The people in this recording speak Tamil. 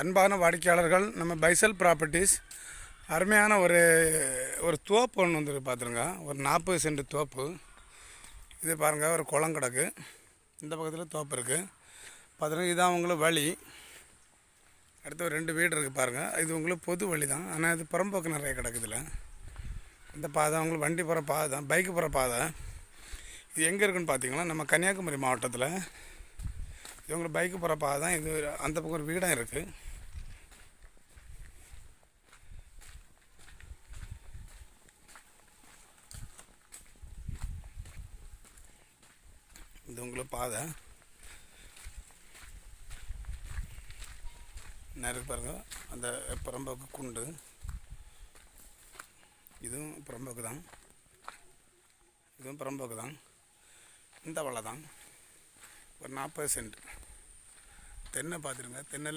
அன்பான வாடிக்கையாளர்கள், நம்ம பைசல் ப்ராப்பர்ட்டிஸ் அருமையான ஒரு தோப்பு ஒன்று வந்துருக்கு பார்த்துருங்க. ஒரு 40 சென்ட் தோப்பு. இது பாருங்கள், ஒரு குளம் கிடக்கு. இந்த பக்கத்தில் தோப்பு இருக்குது பார்த்துருங்க. இதுதான் உங்களுக்கு வழி. அடுத்து ஒரு 2 வீடு இருக்குது பாருங்கள். இது உங்களுக்கு பொது வழி தான், ஆனால் இது புறம்போக்கு நிறைய கிடக்குதுல. இந்த பாதை உங்களுக்கு வண்டி போகிற பாதை தான், பைக்கு போகிற பாதை. இது எங்கே இருக்குதுன்னு பார்த்தீங்கன்னா, நம்ம கன்னியாகுமரி மாவட்டத்தில் இது உங்களுக்கு பைக்கு போகிற பாதை தான். இது அந்த பக்கம் ஒரு வீடாக இருக்குது. இது உங்களுக்கு பாதை நேருக்கு பாருங்க. அந்த புறம்போக்கு குண்டு, இதுவும் புறம்போக்கு தான், இதுவும் புறம்போக்கு தான். இந்த வலை தான் ஒரு 40 சென்ட் தென்னை பார்த்துருங்க. தென்னை